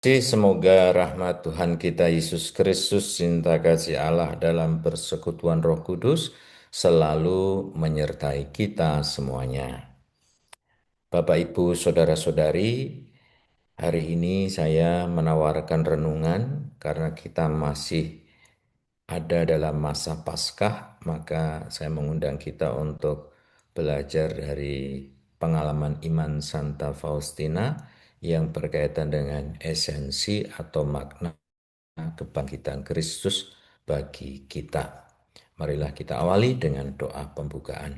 Semoga rahmat Tuhan kita Yesus Kristus, cinta kasih Allah dalam persekutuan Roh Kudus selalu menyertai kita semuanya. Bapak, Ibu, Saudara-saudari, hari ini saya menawarkan renungan karena kita masih ada dalam masa Paskah, maka saya mengundang kita untuk belajar dari pengalaman iman Santa Faustina yang berkaitan dengan esensi atau makna kebangkitan Kristus bagi kita. Marilah kita awali dengan doa pembukaan.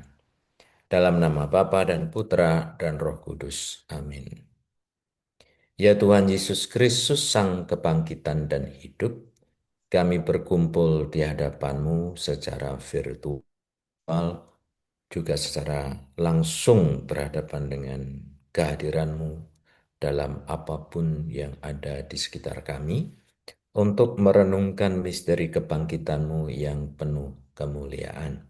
Dalam nama Bapa dan Putra dan Roh Kudus. Amin. Ya Tuhan Yesus Kristus, Sang Kebangkitan dan Hidup, kami berkumpul di hadapan-Mu secara virtual, juga secara langsung berhadapan dengan kehadiran-Mu dalam apapun yang ada di sekitar kami, untuk merenungkan misteri kebangkitan-Mu yang penuh kemuliaan.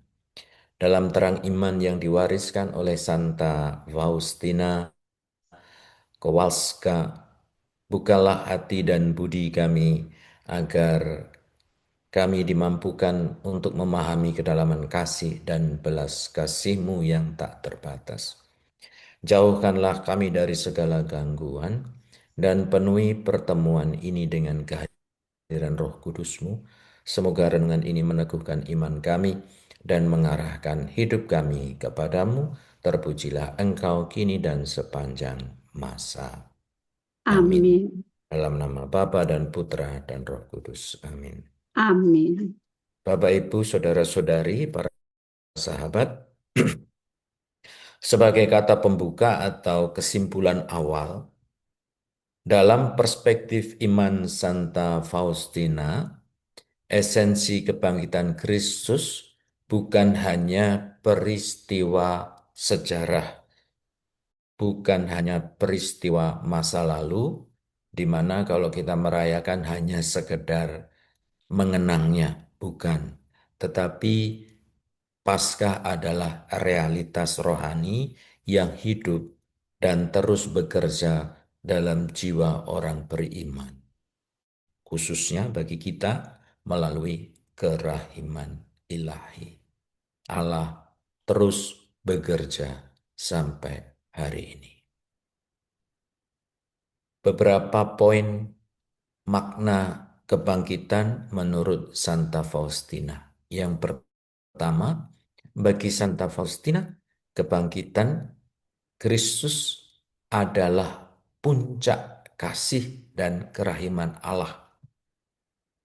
Dalam terang iman yang diwariskan oleh Santa Faustina Kowalska, bukalah hati dan budi kami agar kami dimampukan untuk memahami kedalaman kasih dan belas kasih-Mu yang tak terbatas. Jauhkanlah kami dari segala gangguan dan penuhi pertemuan ini dengan kehadiran Roh Kudus-Mu. Semoga renungan ini meneguhkan iman kami dan mengarahkan hidup kami kepadamu. Terpujilah Engkau kini dan sepanjang masa. Amin. Amin. Dalam nama Bapa dan Putra dan Roh Kudus. Amin. Amin. Bapak, Ibu, Saudara-saudari, para sahabat, sebagai kata pembuka atau kesimpulan awal, dalam perspektif iman Santa Faustina, esensi kebangkitan Kristus bukan hanya peristiwa sejarah, bukan hanya peristiwa masa lalu, di mana kalau kita merayakan hanya sekedar mengenangnya, bukan. Tetapi Paskah adalah realitas rohani yang hidup dan terus bekerja dalam jiwa orang beriman, khususnya bagi kita melalui kerahiman ilahi. Allah terus bekerja sampai hari ini. Beberapa poin makna kebangkitan menurut Santa Faustina. Yang pertama, bagi Santa Faustina, kebangkitan Kristus adalah puncak kasih dan kerahiman Allah,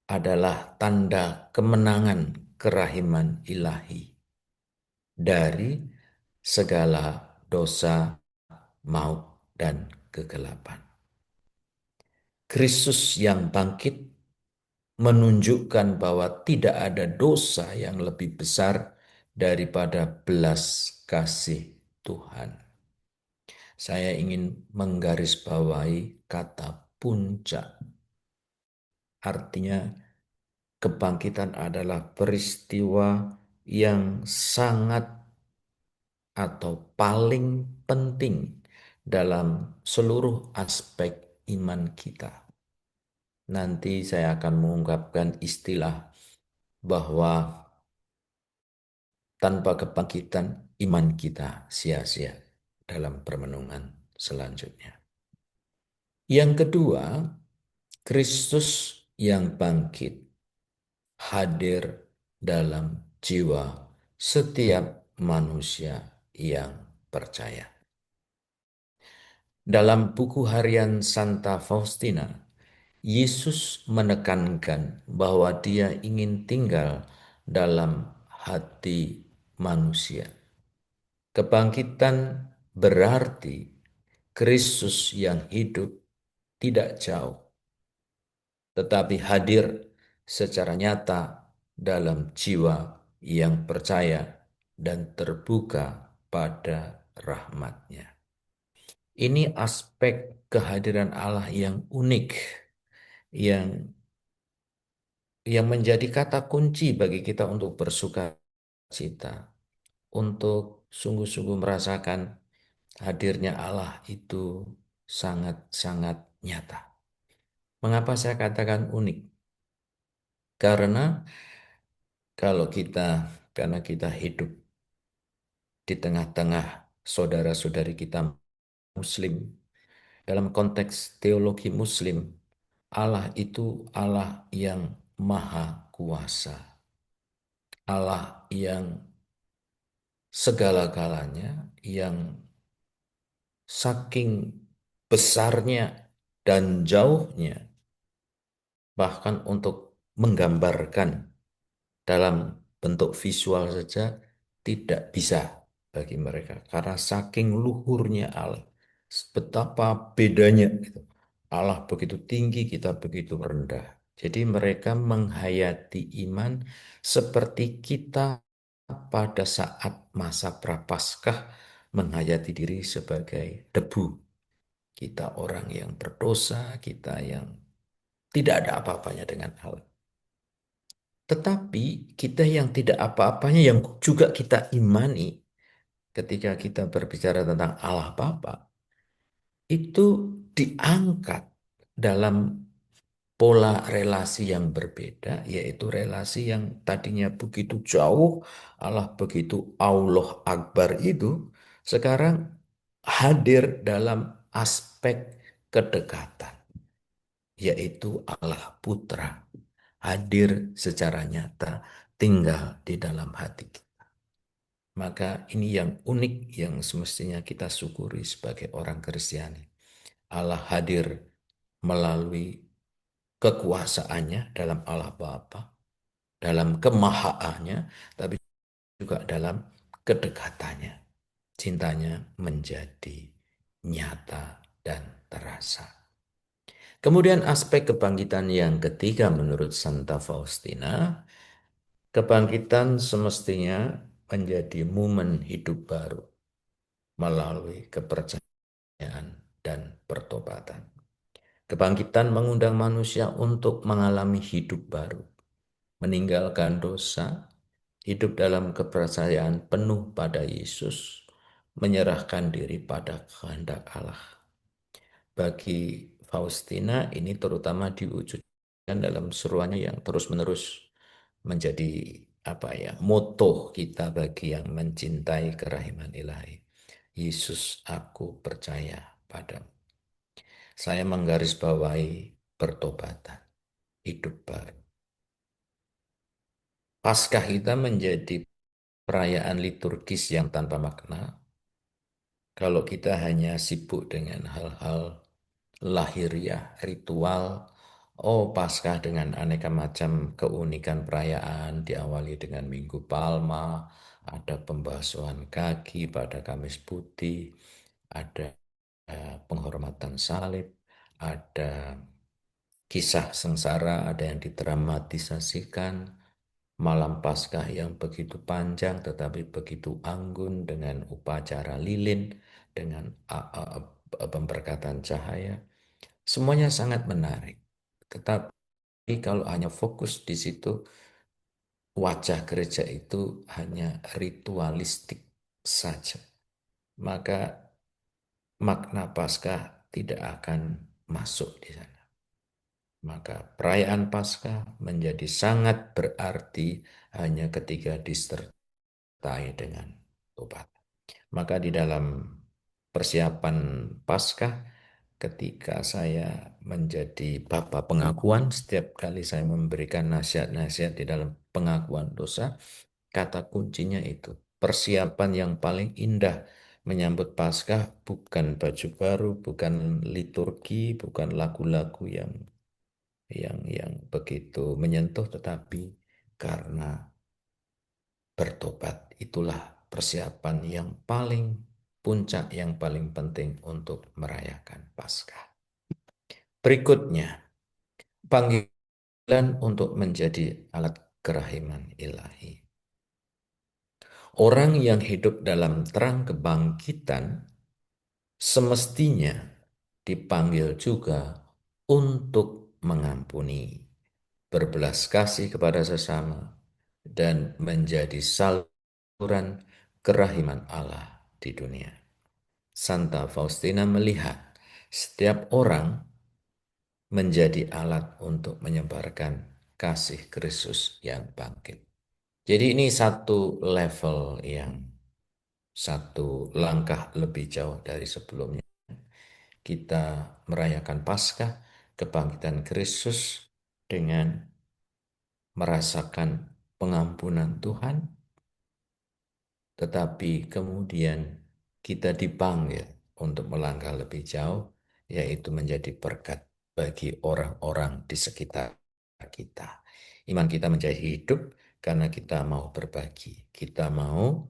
adalah tanda kemenangan kerahiman ilahi dari segala dosa, maut, dan kegelapan. Kristus yang bangkit menunjukkan bahwa tidak ada dosa yang lebih besar daripada belas kasih Tuhan. Saya ingin menggarisbawahi kata puncak. Artinya kebangkitan adalah peristiwa yang sangat atau paling penting dalam seluruh aspek iman kita. Nanti saya akan mengungkapkan istilah bahwa tanpa kebangkitan iman kita sia-sia dalam permenungan selanjutnya. Yang kedua, Kristus yang bangkit hadir dalam jiwa setiap manusia yang percaya. Dalam buku harian Santa Faustina, Yesus menekankan bahwa Dia ingin tinggal dalam hati manusia. Kebangkitan berarti Kristus yang hidup tidak jauh, tetapi hadir secara nyata dalam jiwa yang percaya dan terbuka pada rahmat-Nya. Ini aspek kehadiran Allah yang unik, yang menjadi kata kunci bagi kita untuk bersuka cita, untuk sungguh-sungguh merasakan hadirnya Allah itu sangat-sangat nyata. Mengapa saya katakan unik? Karena kalau kita, karena kita hidup di tengah-tengah saudara-saudari kita Muslim, dalam konteks teologi Muslim, Allah itu Allah yang maha kuasa, Allah yang segala-galanya, yang saking besarnya dan jauhnya, bahkan untuk menggambarkan dalam bentuk visual saja tidak bisa bagi mereka karena saking luhurnya Allah. Betapa bedanya gitu. Allah begitu tinggi, kita begitu rendah. Jadi mereka menghayati iman seperti kita pada saat masa prapaskah menghayati diri sebagai debu. Kita orang yang berdosa, kita yang tidak ada apa-apanya dengan Allah. Tetapi kita yang tidak apa-apanya yang juga kita imani ketika kita berbicara tentang Allah Bapa itu diangkat dalam pola relasi yang berbeda, yaitu relasi yang tadinya begitu jauh, Allah begitu Allah Akbar itu, sekarang hadir dalam aspek kedekatan, yaitu Allah Putra, hadir secara nyata, tinggal di dalam hati kita. Maka ini yang unik yang semestinya kita syukuri sebagai orang Kristiani. Allah hadir melalui kekuasaannya dalam Allah Bapa, dalam kemahaannya, tapi juga dalam kedekatannya. Cintanya menjadi nyata dan terasa. Kemudian aspek kebangkitan yang ketiga menurut Santa Faustina, kebangkitan semestinya menjadi momen hidup baru melalui kepercayaan dan pertobatan. Kebangkitan mengundang manusia untuk mengalami hidup baru, meninggalkan dosa, hidup dalam kepercayaan penuh pada Yesus, menyerahkan diri pada kehendak Allah. Bagi Faustina ini terutama diwujudkan dalam seruannya yang terus-menerus menjadi apa ya, moto kita bagi yang mencintai kerahiman ilahi. Yesus, aku percaya padamu. Saya menggarisbawahi pertobatan, hidup baru. Paskah kita menjadi perayaan liturgis yang tanpa makna kalau kita hanya sibuk dengan hal-hal lahiriah, ritual. Oh, Paskah dengan aneka macam keunikan perayaan diawali dengan Minggu Palma, ada pembasuhan kaki pada Kamis Putih, ada penghormatan salib, ada kisah sengsara, ada yang didramatisasikan, malam Paskah yang begitu panjang tetapi begitu anggun dengan upacara lilin, dengan pemberkatan cahaya. Semuanya sangat menarik. Tetapi kalau hanya fokus di situ, wajah gereja itu hanya ritualistik saja. Maka makna Paskah tidak akan masuk di sana. Maka perayaan Paskah menjadi sangat berarti hanya ketika disertai dengan tobat. Maka di dalam persiapan Paskah, ketika saya menjadi Bapa pengakuan, setiap kali saya memberikan nasihat-nasihat di dalam pengakuan dosa, kata kuncinya itu. Persiapan yang paling indah menyambut Paskah bukan baju baru, bukan liturgi, bukan lagu-lagu yang begitu menyentuh, tetapi karena bertobat. Itulah persiapan yang paling puncak, yang paling penting untuk merayakan Paskah. Berikutnya, panggilan untuk menjadi alat kerahiman ilahi. Orang yang hidup dalam terang kebangkitan semestinya dipanggil juga untuk mengampuni, berbelas kasih kepada sesama, dan menjadi saluran kerahiman Allah di dunia. Santa Faustina melihat setiap orang menjadi alat untuk menyebarkan kasih Kristus yang bangkit. Jadi ini satu level yang satu langkah lebih jauh dari sebelumnya. Kita merayakan Paskah, kebangkitan Kristus dengan merasakan pengampunan Tuhan, tetapi kemudian kita dipanggil untuk melangkah lebih jauh, yaitu menjadi berkat bagi orang-orang di sekitar kita. Iman kita menjadi hidup karena kita mau berbagi. Kita mau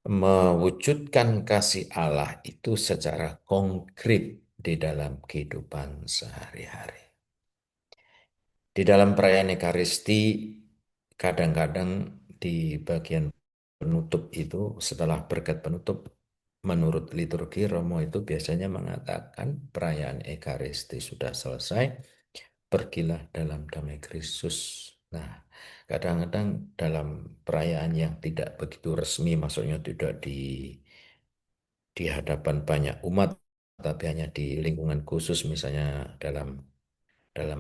mewujudkan kasih Allah itu secara konkret di dalam kehidupan sehari-hari. Di dalam perayaan Ekaristi, kadang-kadang di bagian penutup itu, setelah berkat penutup, menurut liturgi Romo itu biasanya mengatakan perayaan Ekaristi sudah selesai, pergilah dalam damai Kristus. Nah, kadang-kadang dalam perayaan yang tidak begitu resmi, maksudnya tidak di hadapan banyak umat, tapi hanya di lingkungan khusus, misalnya dalam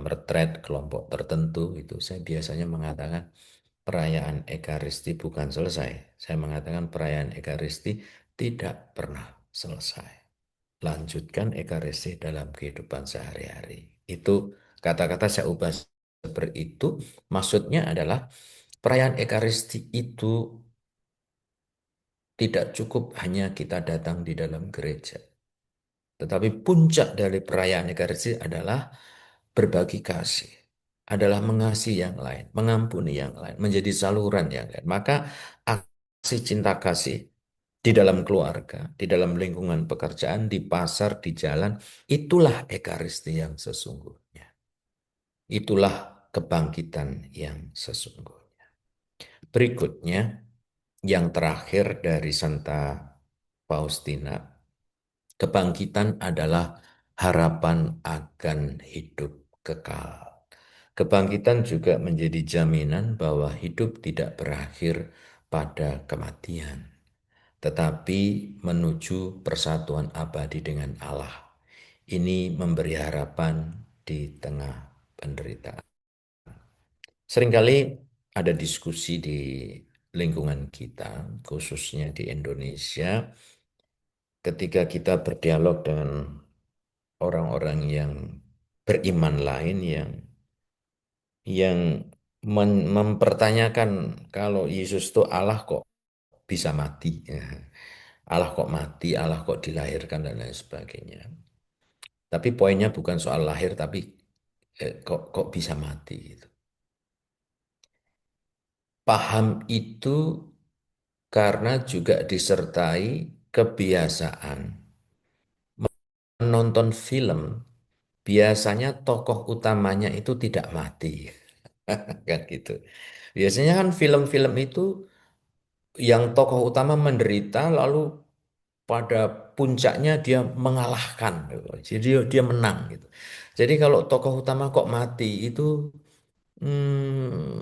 retret kelompok tertentu itu saya biasanya mengatakan perayaan Ekaristi bukan selesai. Saya mengatakan perayaan Ekaristi tidak pernah selesai. Lanjutkan Ekaristi dalam kehidupan sehari-hari. Itu kata-kata saya ubah seperti itu. Maksudnya adalah perayaan Ekaristi itu tidak cukup hanya kita datang di dalam gereja. Tetapi puncak dari perayaan Ekaristi adalah berbagi kasih, adalah mengasihi yang lain, mengampuni yang lain, menjadi saluran yang lain. Maka aksi cinta kasih di dalam keluarga, di dalam lingkungan pekerjaan, di pasar, di jalan, itulah Ekaristi yang sesungguhnya. Itulah kebangkitan yang sesungguhnya. Berikutnya, yang terakhir dari Santa Faustina, kebangkitan adalah harapan akan hidup kekal. Kebangkitan juga menjadi jaminan bahwa hidup tidak berakhir pada kematian, tetapi menuju persatuan abadi dengan Allah. Ini memberi harapan di tengah penderitaan. Seringkali ada diskusi di lingkungan kita, khususnya di Indonesia, ketika kita berdialog dengan orang-orang yang beriman lain yang mempertanyakan kalau Yesus itu Allah kok bisa mati, ya. Allah kok mati, Allah kok dilahirkan dan lain sebagainya. Tapi poinnya bukan soal lahir, tapi kok bisa mati gitu. Paham itu karena juga disertai kebiasaan menonton film. Biasanya tokoh utamanya itu tidak mati, kan gitu. Biasanya kan film-film itu yang tokoh utama menderita lalu pada puncaknya dia mengalahkan gitu. Jadi dia menang gitu. Jadi kalau tokoh utama kok mati itu hmm,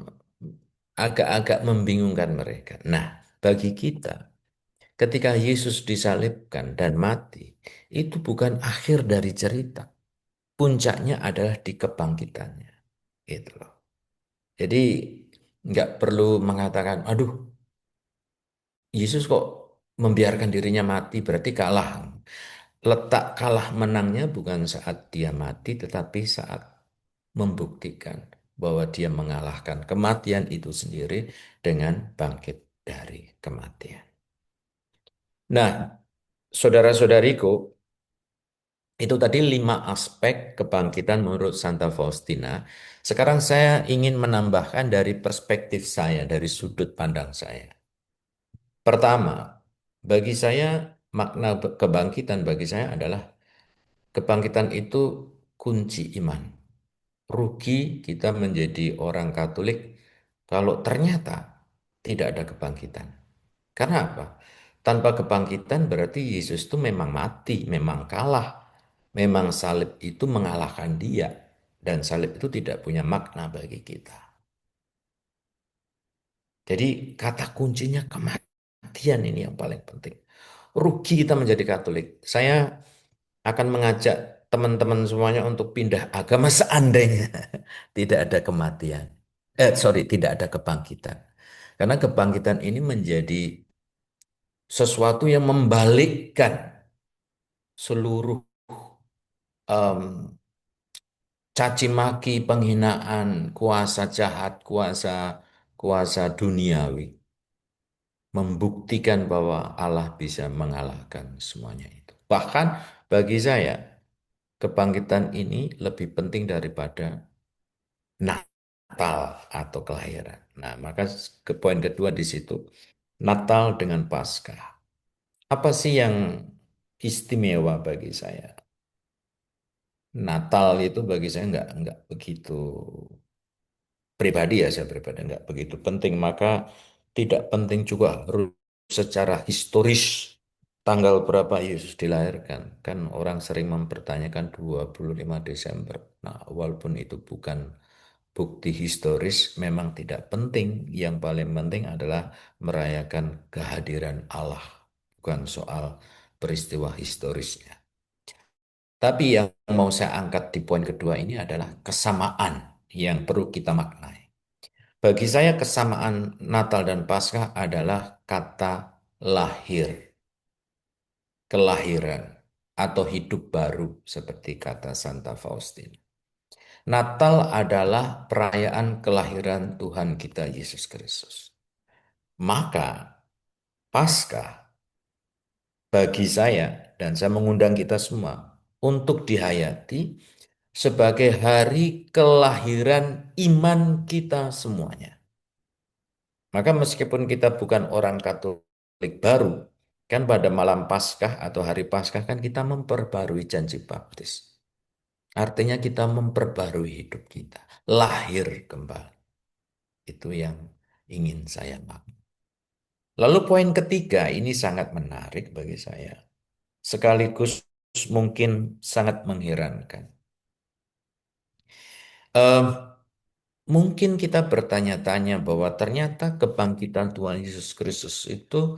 agak-agak membingungkan mereka. Nah, bagi kita ketika Yesus disalibkan dan mati, itu bukan akhir dari cerita. Puncaknya adalah di kebangkitannya. Gitu loh. Jadi nggak perlu mengatakan, aduh, Yesus kok membiarkan dirinya mati berarti kalah. Letak kalah menangnya bukan saat dia mati, tetapi saat membuktikan bahwa dia mengalahkan kematian itu sendiri dengan bangkit dari kematian. Nah, saudara-saudariku, itu tadi 5 aspek kebangkitan menurut Santa Faustina. Sekarang saya ingin menambahkan dari perspektif saya, dari sudut pandang saya. Pertama, bagi saya makna kebangkitan bagi saya adalah kebangkitan itu kunci iman. Rugi kita menjadi orang Katolik kalau ternyata tidak ada kebangkitan. Karena apa? Tanpa kebangkitan berarti Yesus itu memang mati, memang kalah. Memang salib itu mengalahkan dia. Dan salib itu tidak punya makna bagi kita. Jadi kata kuncinya kematian ini yang paling penting. Rugi kita menjadi Katolik. Saya akan mengajak teman-teman semuanya untuk pindah agama seandainya tidak ada kematian. Sorry, tidak ada kebangkitan. Karena kebangkitan ini menjadi sesuatu yang membalikkan seluruh em, caci maki, penghinaan, kuasa jahat, kuasa kuasa duniawi, membuktikan bahwa Allah bisa mengalahkan semuanya itu. Bahkan bagi saya, kebangkitan ini lebih penting daripada Natal atau kelahiran. Nah, maka ke poin kedua di situ, Natal dengan Paskah. Apa sih yang istimewa bagi saya? Natal itu bagi saya nggak begitu pribadi ya, saya pribadi nggak begitu penting. Maka tidak penting juga harus secara historis tanggal berapa Yesus dilahirkan. Kan orang sering mempertanyakan 25 Desember. Nah, walaupun itu bukan bukti historis, memang tidak penting. Yang paling penting adalah merayakan kehadiran Allah, bukan soal peristiwa historisnya. Tapi yang mau saya angkat di poin kedua ini adalah kesamaan yang perlu kita maknai. Bagi saya kesamaan Natal dan Paskah adalah kata lahir, kelahiran, atau hidup baru seperti kata Santa Faustina. Natal adalah perayaan kelahiran Tuhan kita Yesus Kristus. Maka Paskah bagi saya dan saya mengundang kita semua untuk dihayati sebagai hari kelahiran iman kita semuanya. Maka meskipun kita bukan orang Katolik baru, kan pada malam Paskah atau hari Paskah kan kita memperbarui janji baptis. Artinya kita memperbarui hidup kita, lahir kembali. Itu yang ingin saya maksud. Lalu poin ketiga ini sangat menarik bagi saya. Sekaligus mungkin sangat mengherankan. Eh, Mungkin kita bertanya-tanya bahwa ternyata kebangkitan Tuhan Yesus Kristus itu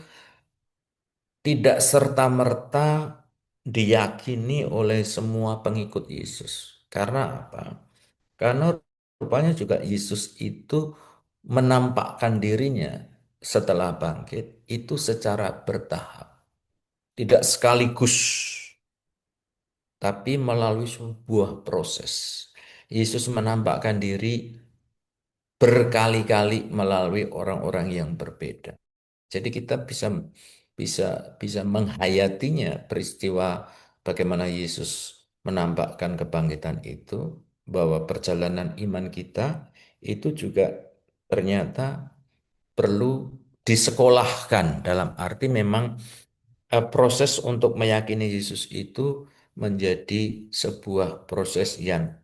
tidak serta-merta diyakini oleh semua pengikut Yesus. Karena apa? Karena rupanya juga Yesus itu menampakkan dirinya setelah bangkit itu secara bertahap. Tidak sekaligus, tapi melalui sebuah proses. Yesus menampakkan diri berkali-kali melalui orang-orang yang berbeda. Jadi kita bisa bisa bisa menghayatinya peristiwa bagaimana Yesus menampakkan kebangkitan itu, bahwa perjalanan iman kita itu juga ternyata perlu disekolahkan, dalam arti memang proses untuk meyakini Yesus itu menjadi sebuah proses yang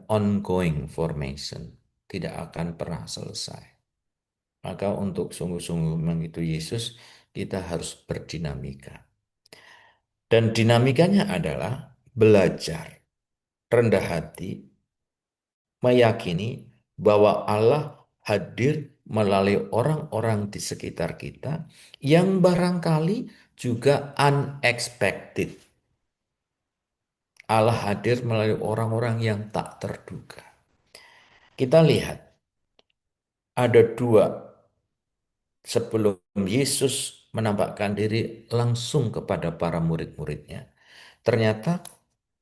ongoing formation, tidak akan pernah selesai. Maka untuk sungguh-sungguh mengikuti Yesus, kita harus berdinamika. Dan dinamikanya adalah belajar, rendah hati, meyakini bahwa Allah hadir melalui orang-orang di sekitar kita yang barangkali juga unexpected. Allah hadir melalui orang-orang yang tak terduga. Kita lihat ada dua sebelum Yesus menampakkan diri langsung kepada para murid-muridnya. Ternyata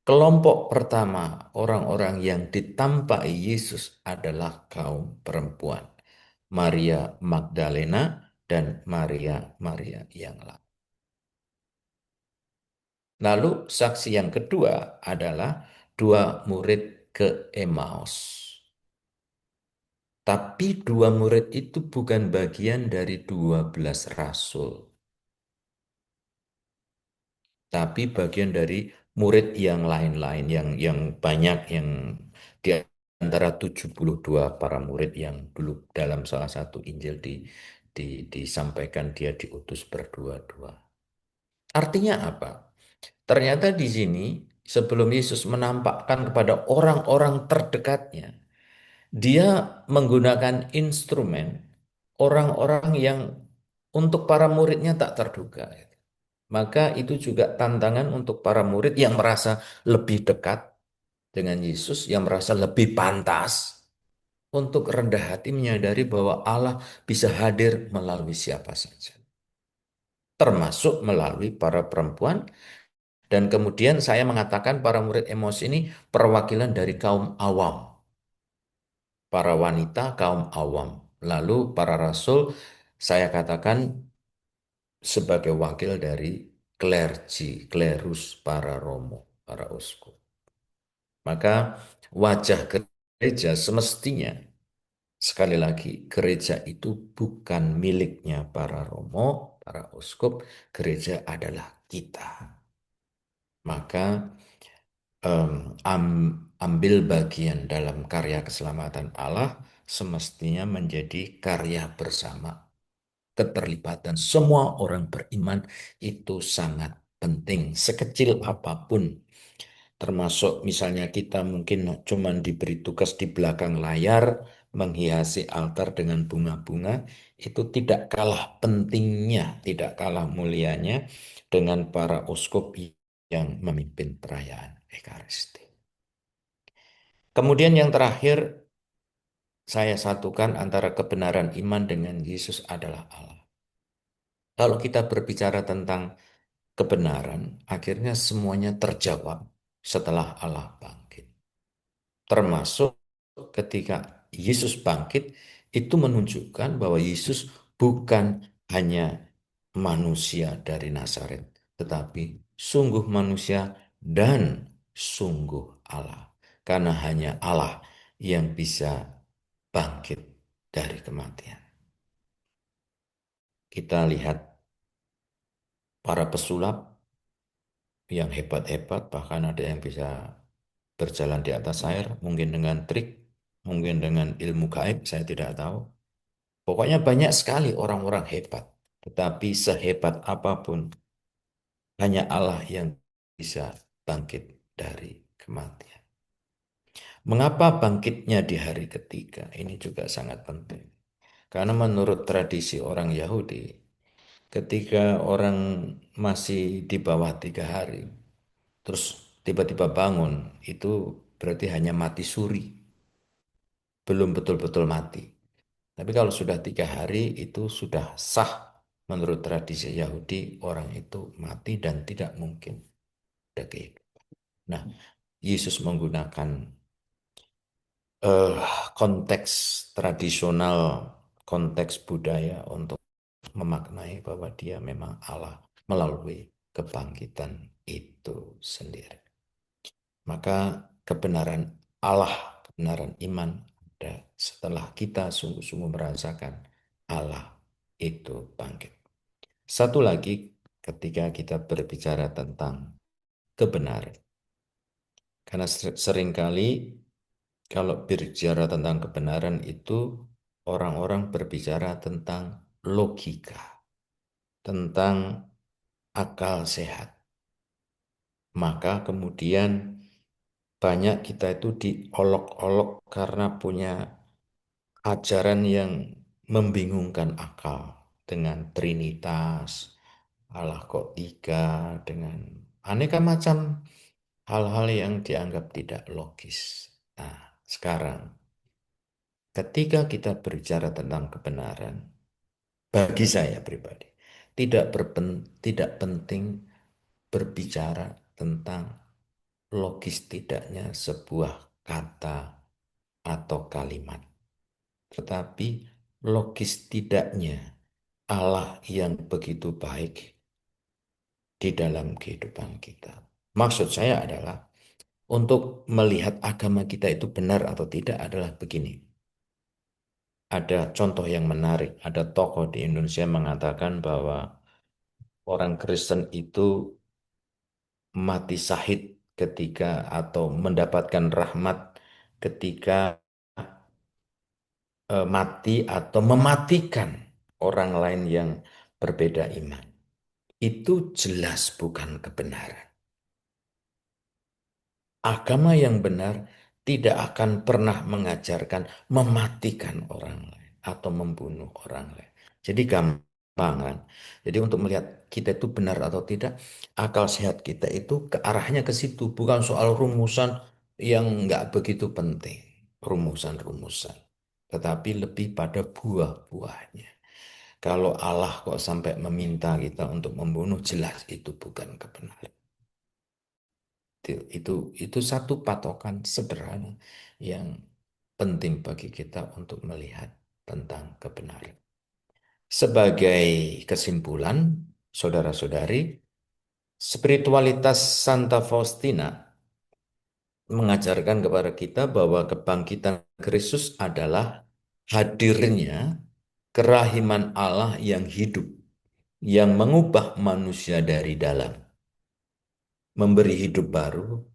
kelompok pertama orang-orang yang ditampai Yesus adalah kaum perempuan. Maria Magdalena dan Maria yang lain. Lalu saksi yang kedua adalah dua murid ke Emmaus. Tapi dua murid itu bukan bagian dari 12 rasul, tapi bagian dari murid yang lain-lain, yang banyak, yang di antara 72 para murid yang dulu dalam salah satu Injil disampaikan dia diutus berdua-dua. Artinya apa? Ternyata di sini sebelum Yesus menampakkan kepada orang-orang terdekatnya, dia menggunakan instrumen orang-orang yang untuk para muridnya tak terduga. Maka itu juga tantangan untuk para murid yang merasa lebih dekat dengan Yesus, yang merasa lebih pantas untuk rendah hati menyadari bahwa Allah bisa hadir melalui siapa saja, termasuk melalui para perempuan. Dan kemudian saya mengatakan para murid emosi ini perwakilan dari kaum awam, para wanita kaum awam. Lalu para rasul saya katakan sebagai wakil dari klergi, klerus, para romo, para uskup. Maka wajah gereja semestinya, sekali lagi, gereja itu bukan miliknya para romo, para uskup, gereja adalah kita. Maka ambil bagian dalam karya keselamatan Allah semestinya menjadi karya bersama. Keterlibatan semua orang beriman itu sangat penting, sekecil apapun. Termasuk misalnya kita mungkin cuma diberi tugas di belakang layar, menghiasi altar dengan bunga-bunga, itu tidak kalah pentingnya, tidak kalah mulianya dengan para uskup yang memimpin perayaan Ekaristi. Kemudian yang terakhir, saya satukan antara kebenaran iman dengan Yesus adalah Allah. Kalau kita berbicara tentang kebenaran, akhirnya semuanya terjawab setelah Allah bangkit. Termasuk ketika Yesus bangkit, itu menunjukkan bahwa Yesus bukan hanya manusia dari Nazaret, tetapi sungguh manusia dan sungguh Allah. Karena hanya Allah yang bisa bangkit dari kematian. Kita lihat para pesulap yang hebat-hebat, bahkan ada yang bisa berjalan di atas air, mungkin dengan trik, mungkin dengan ilmu gaib, saya tidak tahu. Pokoknya banyak sekali orang-orang hebat. Tetapi sehebat apapun, hanya Allah yang bisa bangkit dari kematian. Mengapa bangkitnya di hari ketiga? Ini juga sangat penting. Karena menurut tradisi orang Yahudi, ketika orang masih di bawah 3 hari, terus tiba-tiba bangun, itu berarti hanya mati suri, belum betul-betul mati. Tapi kalau sudah 3 hari, itu sudah sah menurut tradisi Yahudi, orang itu mati dan tidak mungkin ada kehidupan. Nah, Yesus menggunakan eh, konteks tradisional, konteks budaya untuk memaknai bahwa dia memang Allah melalui kebangkitan itu sendiri. Maka kebenaran Allah, kebenaran iman ada setelah kita sungguh-sungguh merasakan Allah itu bangkit. Satu lagi ketika kita berbicara tentang kebenaran. Karena seringkali kalau berbicara tentang kebenaran itu orang-orang berbicara tentang logika, tentang akal sehat. Maka kemudian banyak kita itu diolok-olok karena punya ajaran yang membingungkan akal dengan Trinitas, Allah kok tiga, dengan aneka macam hal-hal yang dianggap tidak logis. Nah, sekarang ketika kita berbicara tentang kebenaran, bagi saya pribadi, tidak penting berbicara tentang logis tidaknya sebuah kata atau kalimat. Tetapi logis tidaknya Allah yang begitu baik di dalam kehidupan kita. Maksud saya adalah untuk melihat agama kita itu benar atau tidak adalah begini. Ada contoh yang menarik. Ada tokoh di Indonesia mengatakan bahwa orang Kristen itu mati syahid ketika atau mendapatkan rahmat ketika mati atau mematikan orang lain yang berbeda iman. Itu jelas bukan kebenaran. Agama yang benar tidak akan pernah mengajarkan mematikan orang lain atau membunuh orang lain. Jadi gampangan. Jadi untuk melihat kita itu benar atau tidak, akal sehat kita itu ke arahnya ke situ, bukan soal rumusan yang nggak begitu penting, rumusan-rumusan, tetapi lebih pada buah-buahnya. Kalau Allah kok sampai meminta kita untuk membunuh, jelas itu bukan kebenaran. Itu satu patokan sederhana yang penting bagi kita untuk melihat tentang kebenaran. Sebagai kesimpulan, saudara-saudari, spiritualitas Santa Faustina mengajarkan kepada kita bahwa kebangkitan Kristus adalah hadirnya kerahiman Allah yang hidup, yang mengubah manusia dari dalam, memberi hidup baru,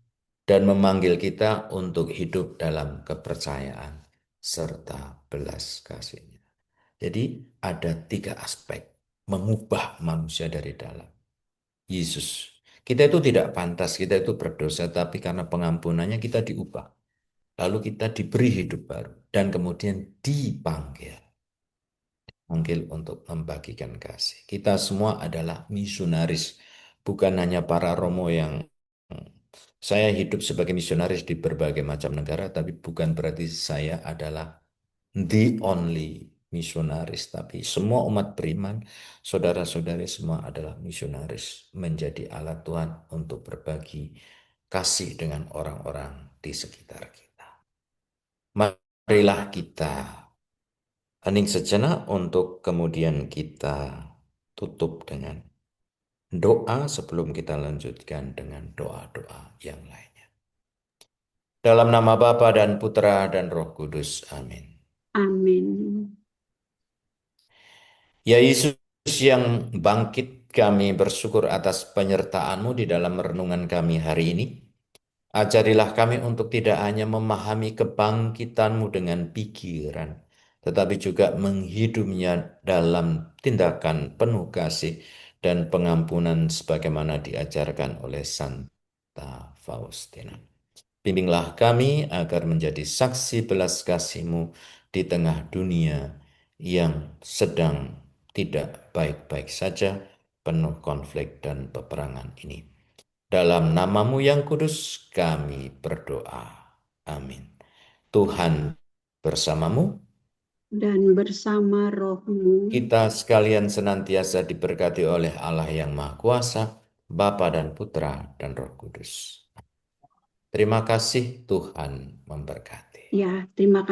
dan memanggil kita untuk hidup dalam kepercayaan serta belas kasihnya. Jadi ada tiga aspek mengubah manusia dari dalam. Yesus. Kita itu tidak pantas, kita itu berdosa, tapi karena pengampunannya kita diubah. Lalu kita diberi hidup baru dan kemudian dipanggil. Panggil untuk membagikan kasih. Kita semua adalah misionaris, bukan hanya para romo yang saya hidup sebagai misionaris di berbagai macam negara, tapi bukan berarti saya adalah the only misionaris, tapi semua umat beriman, saudara-saudari semua adalah misionaris, menjadi alat Tuhan untuk berbagi kasih dengan orang-orang di sekitar kita. Marilah kita hening sejenak untuk kemudian kita tutup dengan doa sebelum kita lanjutkan dengan doa-doa yang lainnya. Dalam nama Bapa dan Putra dan Roh Kudus. Amin. Amin. Ya Yesus yang bangkit, kami bersyukur atas penyertaan-Mu di dalam renungan kami hari ini. Ajarilah kami untuk tidak hanya memahami kebangkitan-Mu dengan pikiran, tetapi juga menghidupnya dalam tindakan penuh kasih dan pengampunan sebagaimana diajarkan oleh Santa Faustina. Bimbinglah kami agar menjadi saksi belas kasih-Mu di tengah dunia yang sedang tidak baik-baik saja, penuh konflik dan peperangan ini. Dalam nama-Mu yang kudus kami berdoa. Amin. Tuhan bersamamu, Dan bersama rohmu, kita sekalian senantiasa diberkati oleh Allah yang Maha Kuasa, Bapa dan Putra dan Roh Kudus. Terima kasih, Tuhan memberkati. ya terima kasih.